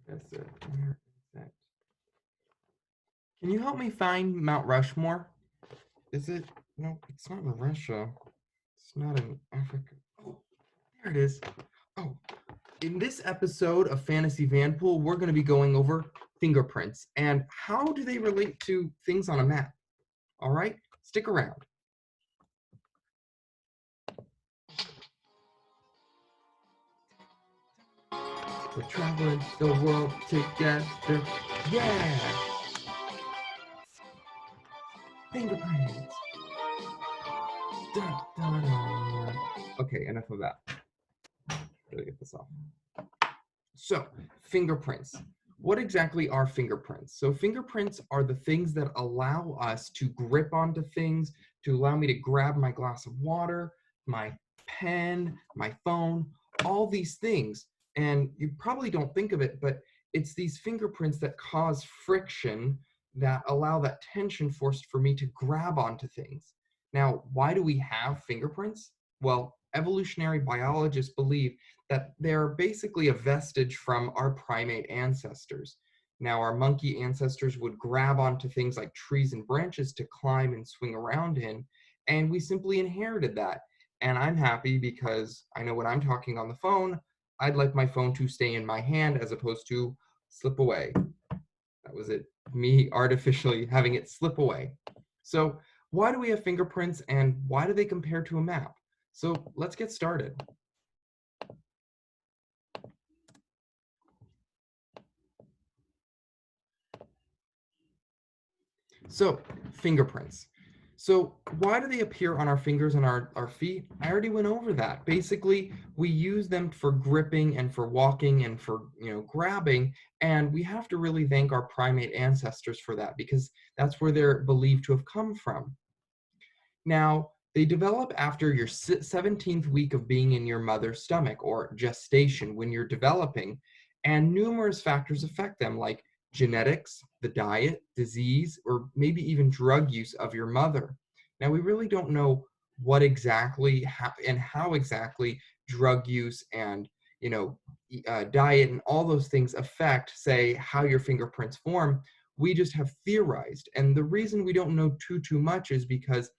Yes, sir. Where is that? Can you help me find Mount Rushmore? Is it? No, it's not in Russia. It's not in Africa. Oh, there it is. Oh, in this episode of Fantasy Vanpool, we're going to be going over fingerprints and how do they relate to things on a map. All right, stick around. We're traveling the world together. Yeah! Fingerprints. Dun, dun, dun. Okay, enough of that. Gotta get this off. So, fingerprints. What exactly are fingerprints? So, fingerprints are the things that allow us to grip onto things, to allow me to grab my glass of water, my pen, my phone, all these things. And you probably don't think of it, but it's these fingerprints that cause friction that allow that tension force for me to grab onto things. Now, why do we have fingerprints? Well, evolutionary biologists believe that they're basically a vestige from our primate ancestors. Now, our monkey ancestors would grab onto things like trees and branches to climb and swing around in, and we simply inherited that. And I'm happy because I know when I'm talking on the phone, I'd like my phone to stay in my hand as opposed to slip away. That was it, me artificially having it slip away. So, why do we have fingerprints and why do they compare to a map? So, let's get started. So, fingerprints. So, why do they appear on our fingers and our feet? I already went over that. Basically, we use them for gripping and for walking and for, grabbing, and we have to really thank our primate ancestors for that because that's where they're believed to have come from. Now, they develop after your 17th week of being in your mother's stomach or gestation when you're developing, and numerous factors affect them, like genetics, the diet, disease, or maybe even drug use of your mother. Now, we really don't know what exactly and how exactly drug use and diet and all those things affect, say, how your fingerprints form. We just have theorized, and the reason we don't know too much is because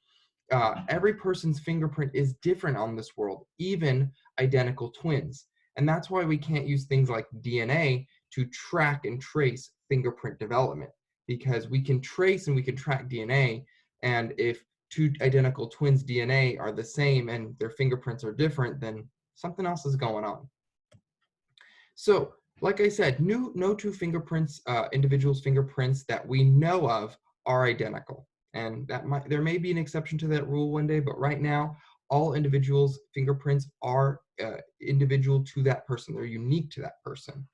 every person's fingerprint is different on this world, even identical twins. And that's why we can't use things like DNA to track and trace fingerprint development, because we can trace and we can track DNA. And if two identical twins' DNA are the same and their fingerprints are different, then something else is going on. So, like I said, no two fingerprints, individuals' fingerprints that we know of are identical. And there may be an exception to that rule one day, but right now, all individuals' fingerprints are individual to that person. They're unique to that person.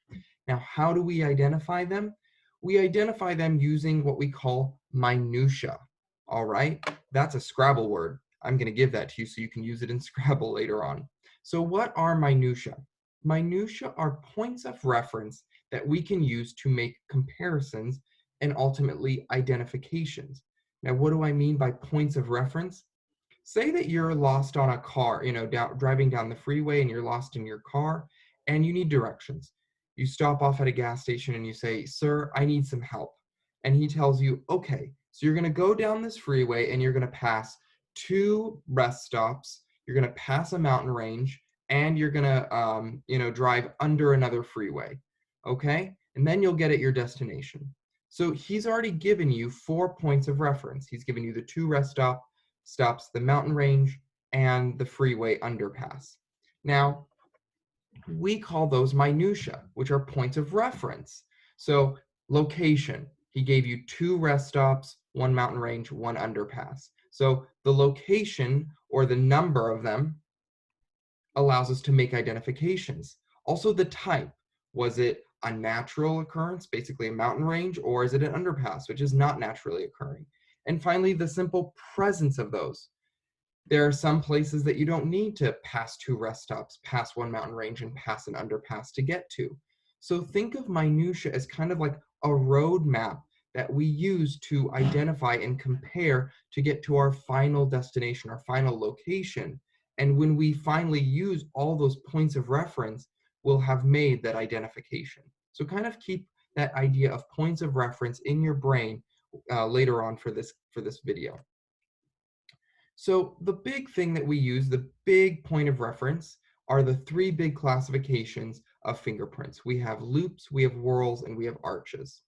Now, how do we identify them? We identify them using what we call minutia. All right, that's a Scrabble word. I'm going to give that to you so you can use it in Scrabble later on. So, what are minutia? Minutia are points of reference that we can use to make comparisons and ultimately identifications. Now, what do I mean by points of reference? Say that you're lost on a car, driving down the freeway and you're lost in your car and you need directions. You stop off at a gas station and you say, "Sir, I need some help." And he tells you, "Okay, so you're going to go down this freeway and you're going to pass two rest stops, you're going to pass a mountain range, and you're going to, drive under another freeway." Okay? And then you'll get at your destination. So he's already given you 4 points of reference. He's given you the two rest stops, the mountain range, and the freeway underpass. Now, we call those minutia, which are points of reference. So, location, he gave you two rest stops, one mountain range, one underpass. So, the location or the number of them allows us to make identifications. Also, the type, was it a natural occurrence, basically a mountain range, or is it an underpass, which is not naturally occurring? And finally, the simple presence of those. There are some places that you don't need to pass two rest stops, pass one mountain range, and pass an underpass to get to. So think of minutia as kind of like a roadmap that we use to identify and compare to get to our final destination, our final location. And when we finally use all those points of reference, we'll have made that identification. So kind of keep that idea of points of reference in your brain later on for this video. So the big thing that we use, the big point of reference, are the three big classifications of fingerprints. We have loops, we have whorls, and we have arches.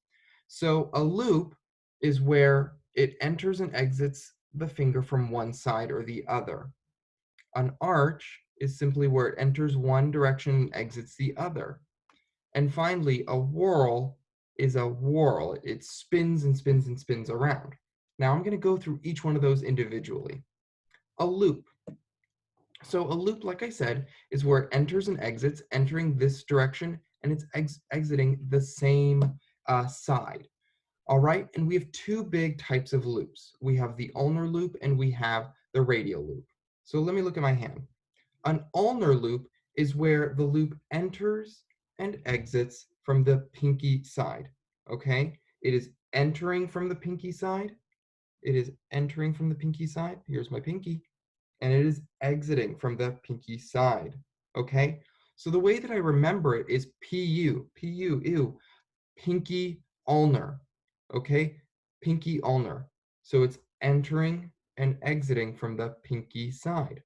So a loop is where it enters and exits the finger from one side or the other. An arch is simply where it enters one direction and exits the other. And finally, a whorl is a whorl. It spins and spins and spins around. Now I'm going to go through each one of those individually. A loop. So a loop, like I said, is where it enters and exits, entering this direction, and it's exiting the same side. All right, and we have two big types of loops. We have the ulnar loop and we have the radial loop. So let me look at my hand. An ulnar loop is where the loop enters and exits from the pinky side, okay? It is entering from the pinky side. It is entering from the pinky side. Here's my pinky. And it is exiting from the pinky side, okay? So the way that I remember it is PU, ew, pinky ulnar, okay? Pinky ulnar. So it's entering and exiting from the pinky side.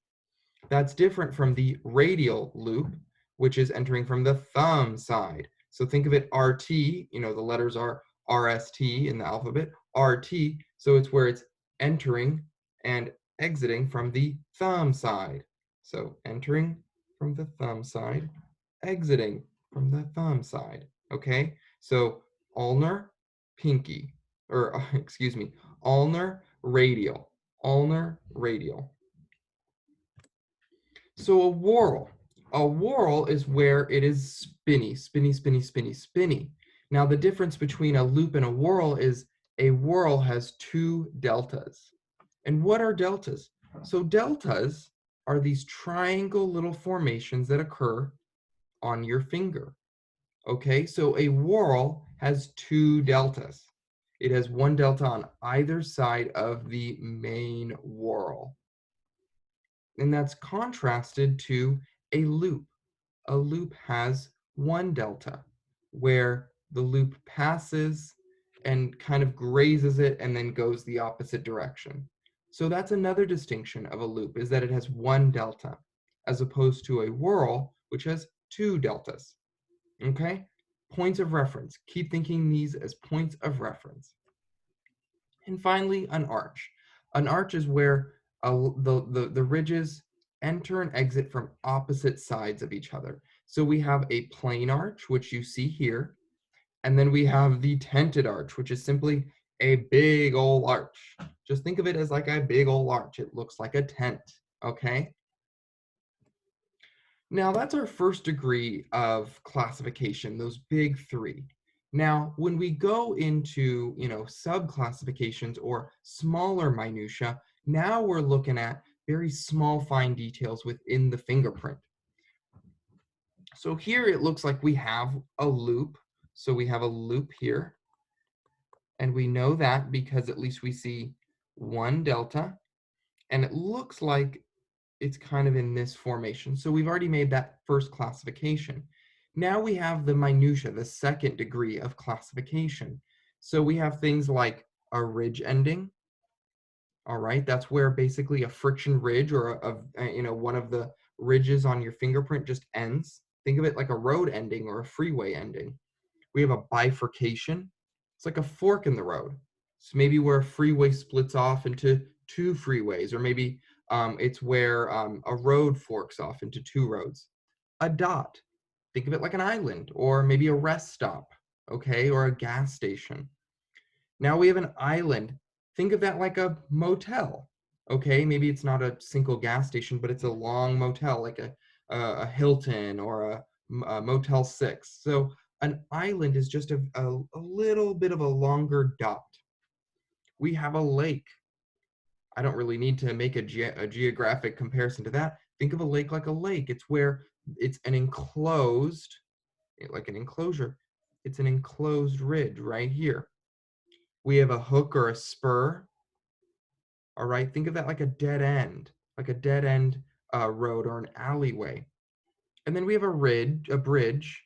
That's different from the radial loop, which is entering from the thumb side. So think of it RT, the letters are RST in the alphabet, RT, so it's where it's entering and exiting from the thumb side. So entering from the thumb side, exiting from the thumb side, okay? So ulnar, pinky, or excuse me, ulnar, radial, ulnar, radial. So a whorl is where it is spinny, spinny, spinny, spinny, spinny. Now the difference between a loop and a whorl is a whorl has two deltas. And what are deltas? So deltas are these triangle little formations that occur on your finger. Okay, so a whorl has two deltas. It has one delta on either side of the main whorl. And that's contrasted to a loop. A loop has one delta, where the loop passes and kind of grazes it and then goes the opposite direction. So that's another distinction of a loop, is that it has one delta, as opposed to a whorl, which has two deltas. Okay? Points of reference. Keep thinking these as points of reference. And finally, an arch. An arch is where the ridges enter and exit from opposite sides of each other. So we have a plain arch, which you see here, and then we have the tented arch, which is simply a big old arch. Just think of it as like a big old arch. It looks like a tent, okay? Now that's our first degree of classification, those big three. Now, when we go into, sub-classifications or smaller minutia, now we're looking at very small, fine details within the fingerprint. So here it looks like we have a loop. So we have a loop here. And we know that because at least we see one delta. And it looks like it's kind of in this formation. So we've already made that first classification. Now we have the minutia, the second degree of classification. So we have things like a ridge ending. All right, that's where basically a friction ridge or one of the ridges on your fingerprint just ends. Think of it like a road ending or a freeway ending. We have a bifurcation. It's like a fork in the road. So maybe where a freeway splits off into two freeways, or maybe it's where a road forks off into two roads. A dot. Think of it like an island, or maybe a rest stop, okay, or a gas station. Now we have an island. Think of that like a motel, okay? Maybe it's not a single gas station, but it's a long motel, like a Hilton or a Motel 6. So an island is just a little bit of a longer dot. We have a lake. I don't really need to make a geographic comparison to that. Think of a lake like a lake. It's where it's an enclosed, like an enclosure. It's an enclosed ridge right here. We have a hook or a spur. All right, think of that like a dead end, road or an alleyway. And then we have a bridge,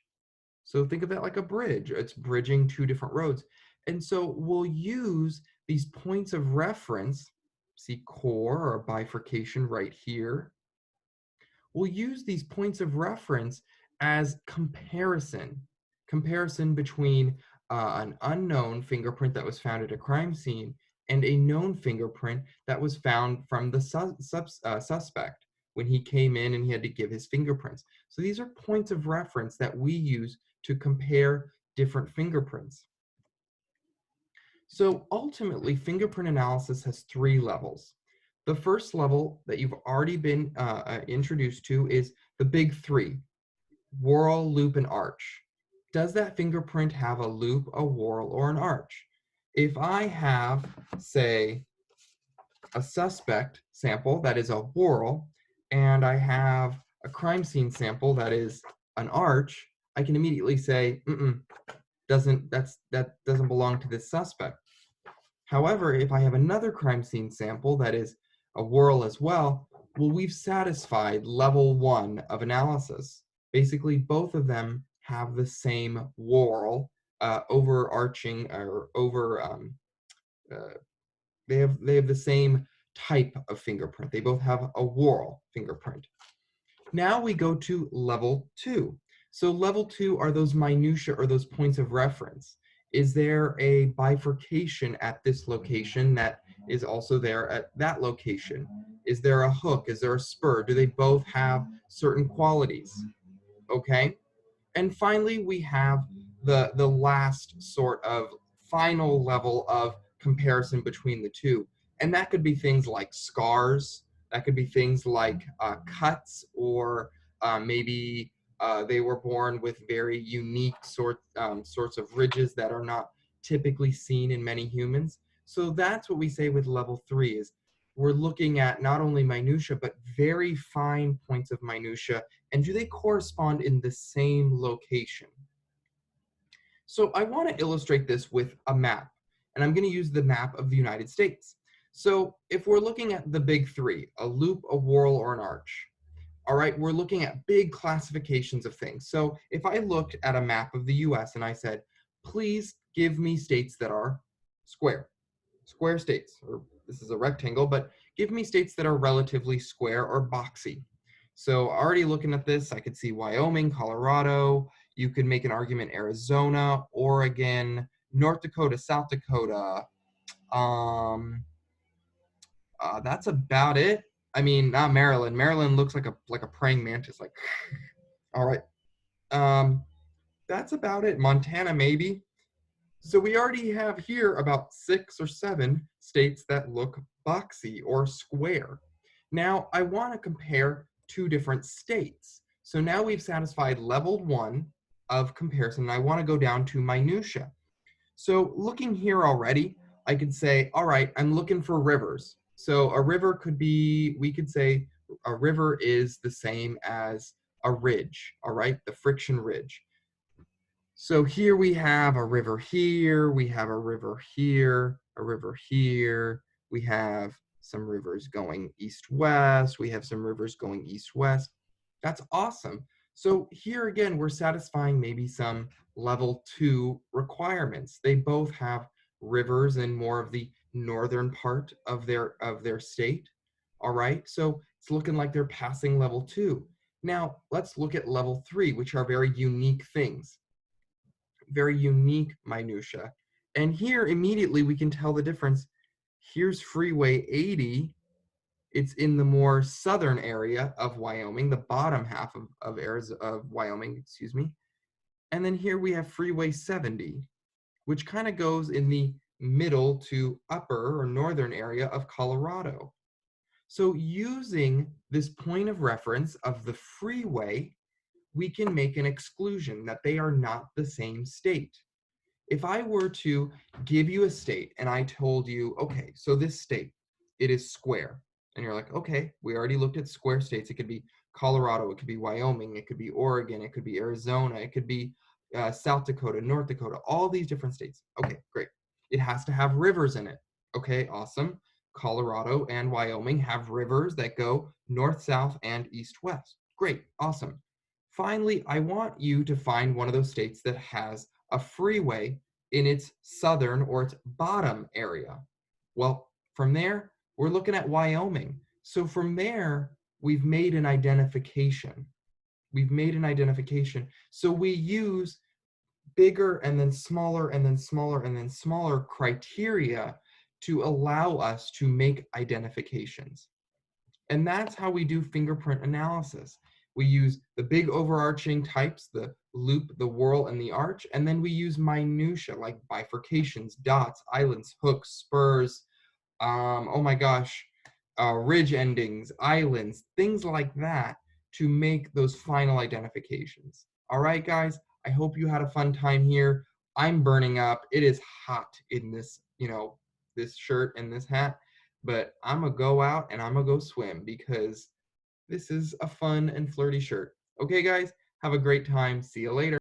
So think of that like a bridge. It's bridging two different roads. And so we'll use these points of reference, see core or bifurcation right here. We'll use these points of reference as comparison between an unknown fingerprint that was found at a crime scene and a known fingerprint that was found from the suspect when he came in and he had to give his fingerprints. So these are points of reference that we use to compare different fingerprints. So ultimately, fingerprint analysis has three levels. The first level that you've already been introduced to is the big three: whorl, loop, and arch. Does that fingerprint have a loop, a whorl, or an arch? If I have, say, a suspect sample that is a whorl, and I have a crime scene sample that is an arch, I can immediately say, that doesn't belong to this suspect. However, if I have another crime scene sample that is a whorl as well, we've satisfied level 1 of analysis. Basically, both of them have the same whorl, overarching or over. They have the same type of fingerprint. They both have a whorl fingerprint. Now we go to level 2. So level 2 are those minutia or those points of reference. Is there a bifurcation at this location that is also there at that location? Is there a hook? Is there a spur? Do they both have certain qualities? Okay. And finally, we have the last sort of final level of comparison between the two. And that could be things like scars. That could be things like cuts, or maybe they were born with very unique sorts of ridges that are not typically seen in many humans. So that's what we say with level 3 is we're looking at not only minutia, but very fine points of minutia, and do they correspond in the same location? So I want to illustrate this with a map, and I'm going to use the map of the United States. So if we're looking at the big three, a loop, a whorl, or an arch, all right, we're looking at big classifications of things. So if I looked at a map of the US and I said, please give me states that are square states, or this is a rectangle, but give me states that are relatively square or boxy. So already looking at this, I could see Wyoming, Colorado. You could make an argument Arizona, Oregon, North Dakota, South Dakota. That's about it. I mean, not Maryland. Maryland looks like a praying mantis. Like, all right. That's about it. Montana, maybe. So we already have here about 6 or 7 states that look boxy or square. Now I want to compare two different states. So now we've satisfied level 1 of comparison, and I want to go down to minutia. So looking here already, I could say, all right, I'm looking for rivers. So a river could be, we could say a river is the same as a ridge, all right, the friction ridge. So here we have a river here, we have a river here, a river here, we have some rivers going east-west, we have some rivers going east-west. That's awesome. So here again, we're satisfying maybe some level 2 requirements. They both have rivers in more of the northern part of their state. All right, so it's looking like they're passing level 2. Now let's look at level 3, which are very unique things. Very unique minutia. And here immediately we can tell the difference. Here's Freeway 80. It's in the more southern area of Wyoming, the bottom half of Wyoming, excuse me. And then here we have Freeway 70, which kind of goes in the middle to upper or northern area of Colorado. So using this point of reference of the freeway, we can make an exclusion that they are not the same state. If I were to give you a state and I told you, okay, so this state, it is square. And you're like, okay, we already looked at square states. It could be Colorado, it could be Wyoming, it could be Oregon, it could be Arizona, it could be South Dakota, North Dakota, all these different states. Okay, great. It has to have rivers in it. Okay, awesome. Colorado and Wyoming have rivers that go north, south, and east, west. Great, awesome. Finally, I want you to find one of those states that has a freeway in its southern or its bottom area. Well, from there, we're looking at Wyoming. So from there, we've made an identification. We've made an identification. So we use bigger and then smaller and then smaller and then smaller criteria to allow us to make identifications. And that's how we do fingerprint analysis. We use the big overarching types, the loop, the whorl, and the arch, and then we use minutia like bifurcations, dots, islands, hooks, spurs, oh my gosh, ridge endings, islands, things like that to make those final identifications. All right, guys, I hope you had a fun time here. I'm burning up. It is hot in this, this shirt and this hat, but I'm gonna go out and I'm gonna go swim because this is a fun and flirty shirt. Okay, guys, have a great time. See you later.